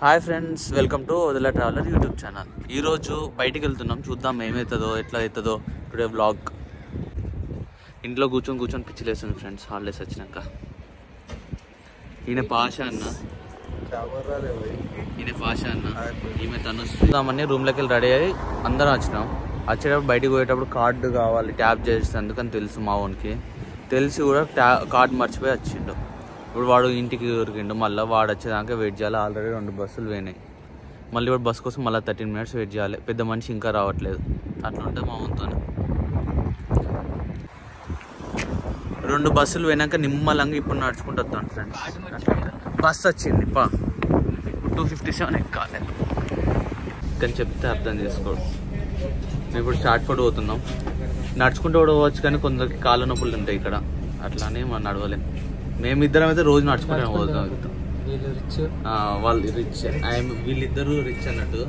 Hi friends, welcome to వదిలా traveller YouTube channel. ఈరోజు బయటికి వెళ్తున్నాం, చూద్దాం ఏమవుతుందో ఎట్లా అవుతుందో. Today vlog. ఇంట్లో కూర్చొని పిచ్చిలేస్తుంది ఫ్రెండ్స్, హాలిడేస్ వచ్చినాక. ఈయన పాషా అన్న, ఈమె తను చూద్దామని రూమ్లోకి వెళ్ళి రెడీ అయ్యి అందరం వచ్చినాం. వచ్చేటప్పుడు బయటికి పోయేటప్పుడు కార్డు కావాలి, ట్యాప్ చేస్తే అందుకని తెలుసు మా ఓన్కి. తెలిసి కూడా కార్డు మర్చిపోయి వచ్చిండు. ఇప్పుడు వాడు ఇంటికి దొరికిండు. మళ్ళీ వాడు వచ్చేదాకా వెయిట్ చేయాలి. ఆల్రెడీ 2 బస్సులు పోయినాయి. మళ్ళీ ఇప్పుడు బస్ కోసం మళ్ళీ 13 minutes వెయిట్ చేయాలి. పెద్ద మనిషి ఇంకా రావట్లేదు. అట్లా ఉంటుంది మా వంతో. 2 బస్సులు పోయినాక నిమ్మలంగా ఇప్పుడు నడుచుకుంటూ వస్తాను ఫ్రెండ్స్. బస్ వచ్చింది 257 ఎక్కాలి. కానీ చెప్తే అర్థం చేసుకోడు. మేము ఇప్పుడు షార్ట్ కట్ పోతున్నాం. నడుచుకుంటూ కూడా పోవచ్చు, కానీ కొందరికి కాళ్ళ నొప్పులు ఉంటాయి ఇక్కడ. అట్లానే మనం నడవలేం. మేమిద్దరం అయితే రోజు నడుచుకుంటే పోతాం. వాళ్ళు రిచ్, వీళ్ళిద్దరు రిచ్ అన్నట్టు.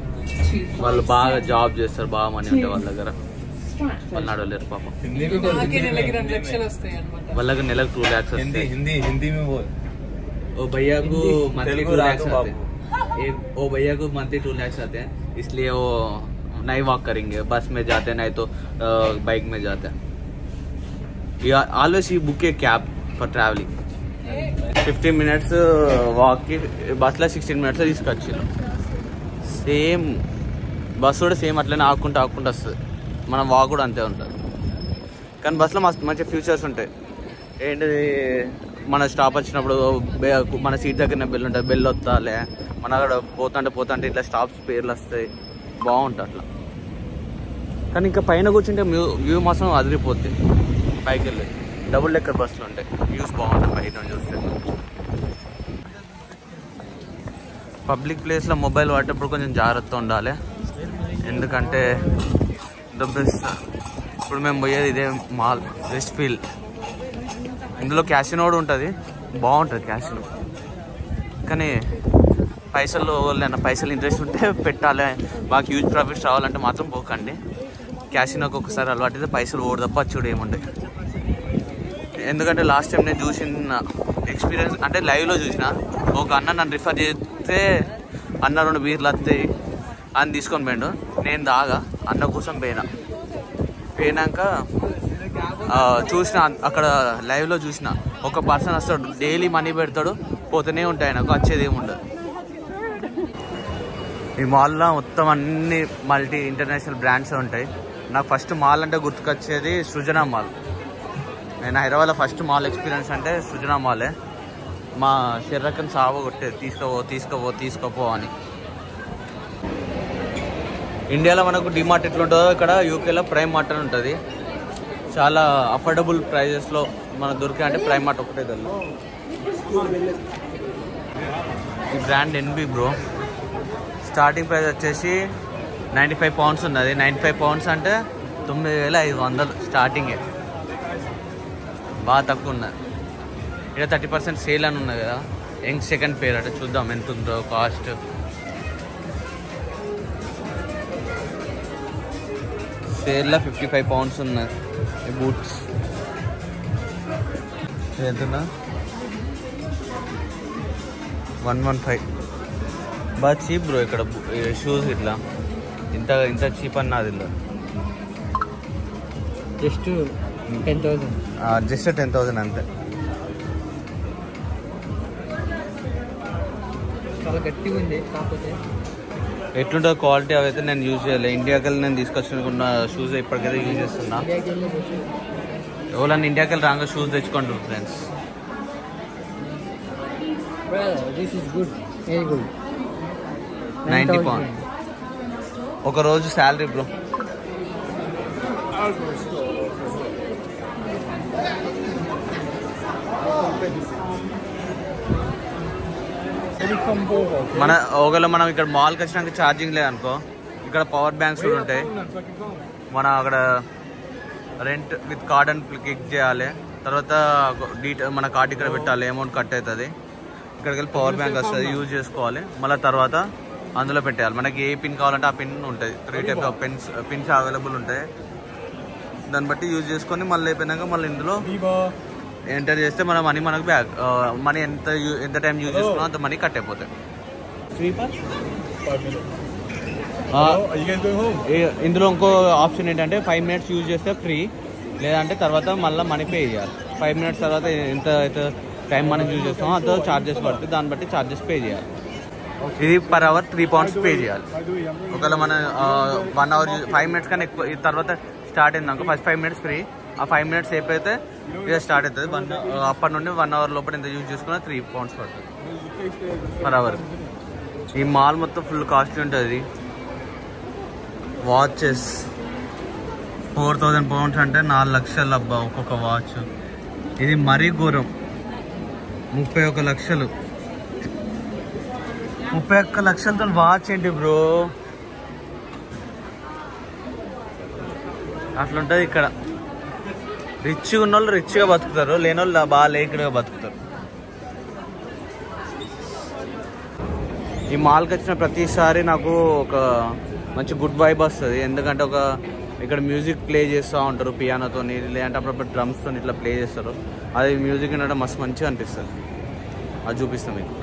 వాళ్ళు బాగా జాబ్ చేస్తారు, బాగా మనీ ఉంటాయి వాళ్ళ దగ్గర. వాళ్ళు నడవలేరు పాపం. వాళ్ళకి నెలకు 2 lakhs వస్తాయి. ओ भैया को मंथली 2 lakhs आते हैं. ओ भैया को मंथली 2 lakhs आते हैं, इसलिए वो नहीं वॉक करेंगे. बस में जाते नहीं तो बाइक में जाते हैं. Always he book A cab for travelling. 15 minutes walk కి, బస్లో 16 minutes తీసుకొచ్చారు. సేమ్ బస్సు కూడా సేమ్ అట్లనే ఆకుంటూ వస్తుంది. మనం వాక్ కూడా అంతే ఉంటుంది. కానీ బస్సులో మంచి ఫ్యూచర్స్ ఉంటాయి. ఏంటిది, మన స్టాప్ వచ్చినప్పుడు మన సీట్ దగ్గర బెల్ ఉంటుంది. బెల్ వస్తాలే, మన అక్కడ పోతుంటే ఇట్లా స్టాప్స్ పేర్లు వస్తాయి. బాగుంటుంది అట్లా. కానీ ఇంకా పైన కూర్చుంటే వ్యూ మాత్రం అదిరిపోద్ది. పైకి వెళ్ళి డబుల్ డెక్కర్ బస్సులు ఉంటాయి. వ్యూస్ బాగుంటాయి బయట చూస్తే. పబ్లిక్ ప్లేస్లో మొబైల్ వాడేటప్పుడు కొంచెం జాగ్రత్త ఉండాలి. ఎందుకంటే దొబ్బేస్తా. ఇప్పుడు మేము పోయేది ఇదే మాల్, వెస్ట్ ఫీల్డ్. ఇందులో క్యాసినో కూడా ఉంటుంది, బాగుంటుంది క్యాసినో. కానీ పైసలు ఇంట్రెస్ట్ ఉంటే పెట్టాలి. మాకు హ్యూజ్ ప్రాఫిట్స్ రావాలంటే మాత్రం పోకండి. క్యాసినోకి ఒకసారి అలవాటు అయితే పైసలు ఓడి తప్ప చూడు ఏముండే. ఎందుకంటే లాస్ట్ టైం నేను చూసిన ఎక్స్పీరియన్స్ అంటే లైవ్లో చూసిన. ఒక అన్న నన్ను రిఫర్ చేస్తే, అన్న 2 బీర్లు వస్తాయి అని తీసుకొని పోయిండు. నేను దాగా అన్న కోసం పోయినాక చూసిన, అక్కడ లైవ్లో చూసిన. ఒక పర్సన్ వస్తాడు, డైలీ మనీ పెడతాడు, పోతూనే ఉంటాయి. నాకు వచ్చేది ఏముండదు. ఈ మాల్లో మొత్తం అన్ని మల్టీ ఇంటర్నేషనల్ బ్రాండ్స్ ఉంటాయి. నాకు ఫస్ట్ మాల్ అంటే గుర్తుకొచ్చేది సృజన మాల్. నేను హైదరాబాద్లో ఫస్ట్ మాల్ ఎక్స్పీరియన్స్ అంటే సృజన మాలే. మా శరీరకం సావ కొట్టేది, తీసుకోపో అని. ఇండియాలో మనకు డిమార్ట్ ఎట్లుంటుందో ఇక్కడ యూకేలో ప్రైమ్ మార్ట్ అని ఉంటుంది. చాలా అఫోర్డబుల్ ప్రైజెస్లో మనకు దొరికే అంటే ప్రైమ్ మార్ట్ ఒకటే తెలుసు. ఈ brand NB bro. Starting price వచ్చేసి 95 pounds ఉన్నది. 95 pounds అంటే 9,500 స్టార్టింగే. బాగా తక్కువ ఉన్నది. ఇక్కడ 30% సేల్ అని ఉన్నది కదా. యంగ్ సెకండ్ పేర్ అంటే చూద్దాం ఎంత ఉందో కాస్ట్. సేల్లో 55 pounds ఉన్నది. బూట్స్ ఎంతున్నా 115. బాగా చీప్ బ్రో ఇక్కడ షూస్. ఇట్లా ఇంత చీప్ అన్నది. జస్ట్ 10,000 అంతే. చాలా గట్టిగా ఉంది. కాకపోతే ఎట్లుంటుందో క్వాలిటీ అవైతే నేను యూజ్ చేయలేదు. ఇండియాకి వెళ్ళి నేను తీసుకొచ్చుకున్న షూస్ ఇప్పటికైతే యూజ్ చేస్తున్నా. ఎవరన్నా ఇండియాకి వెళ్ళి రాగా షూస్ తెచ్చుకుంటారు friends. This is good, very good. 90 pounds. ఒక రోజు శాలరీ బ్రో. ఒకవేళ మనం ఇక్కడ మాల్కి వచ్చినాక ఛార్జింగ్ లేదనుకో, ఇక్కడ పవర్ బ్యాంక్స్ కూడా ఉంటాయి. మనం అక్కడ రెంట్ విత్ కార్డ్ అని క్లిక్ చేయాలి. తర్వాత మన కార్డ్ ఇక్కడ పెట్టాలి, అమౌంట్ కట్ అవుతుంది. ఇక్కడికి వెళ్ళి పవర్ బ్యాంక్ వస్తుంది, యూజ్ చేసుకోవాలి. మళ్ళీ తర్వాత అందులో పెట్టేయాలి. మనకి ఏ పిన్ కావాలంటే ఆ పిన్ ఉంటుంది. 3 types ఆఫ్ పిన్స్ అవైలబుల్ ఉంటాయి. దాన్ని బట్టి యూజ్ చేసుకొని మళ్ళీ అయిపోయినాక మళ్ళీ ఇందులో ఎంటర్ చేస్తే మన మనీ మనకు బ్యాక్ మనీ ఎంత టైం యూజ్ చేసుకున్నా అంత మనీ కట్ అయిపోతాయి. ఫ్రీ పాస్ ఇందులో ఇంకో ఆప్షన్ ఏంటంటే 5 minutes యూజ్ చేస్తే ఫ్రీ, లేదంటే తర్వాత మళ్ళీ మనీ పే చేయాలి. 5 minutes తర్వాత ఎంత అయితే టైం మనం యూజ్ చేస్తామో అంత ఛార్జెస్ పడుతుంది, దాన్ని బట్టి ఛార్జెస్ పే చేయాలి. ఇది పర్ అవర్ 3 pounds పే చేయాలి. ఒకవేళ మన 1 hour 5 minutes కన్నా ఎక్కువ తర్వాత స్టార్ట్ అయింది అనుకో, ఫస్ట్ 5 minutes ఫ్రీ, ఆ 5 minutes అయిపోతే ఇక స్టార్ట్ అవుతుంది. అప్పటి నుండి 1 hour లోపల ఎంత యూజ్ చేసుకున్నా 3 pounds పడుతుంది పర్ అవర్. ఈ మాల్ మొత్తం ఫుల్ కాస్ట్లీ ఉంటుంది. వాచెస్ 4000 pounds అంటే 4 లక్షలు అబ్బా ఒక్కొక్క వాచ్. ఇది మరీ ఘోరం, 31 లక్షలు. 31 లక్షలతో వాచ్ ఏంటి బ్రో? అట్లుంటుంది ఇక్కడ. రిచ్గా ఉన్న వాళ్ళు రిచ్గా బతుకుతారు, లేని వాళ్ళు బాగా లేకుగా బతుకుతారు. ఈ మాల్కి వచ్చిన ప్రతిసారి నాకు ఒక మంచి గుడ్ వైబ్ వస్తుంది. ఎందుకంటే ఇక్కడ మ్యూజిక్ ప్లే చేస్తూ ఉంటారు పియానోతో, లేదంటే అప్పుడప్పుడు డ్రమ్స్తో ఇట్లా ప్లే చేస్తారు. అది మ్యూజిక్ వినడం మస్తు మంచిగా అనిపిస్తుంది. అది చూపిస్తాం మీకు.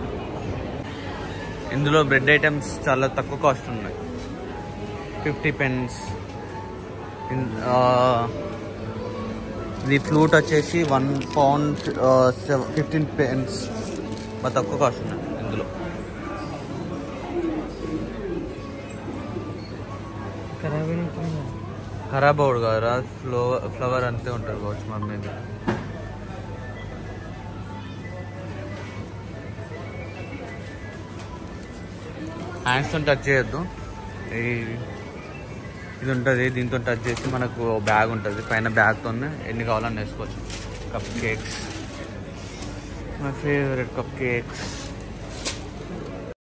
ఇందులో బ్రెడ్ ఐటమ్స్ చాలా తక్కువ కాస్ట్ ఉన్నాయి. 50 pence. ఇది ఫ్లూట్ వచ్చేసి 1 pound 15 pence. బాగా తక్కువ కాస్ట్ ఉన్నాయి ఇందులో. ఖరాబ్ అవడు కదా, ఫ్లవర్ అంతే ఉంటుంది కావచ్చు మన మీద. హ్యాండ్స్తో టచ్ చేయొద్దు. ఇది ఉంటుంది, దీంతో టచ్ చేసి మనకు బ్యాగ్ ఉంటుంది, పైన బ్యాగ్తో ఎన్ని కావాలని వేసుకోవచ్చు. Cup cakes, my favourite cup cakes.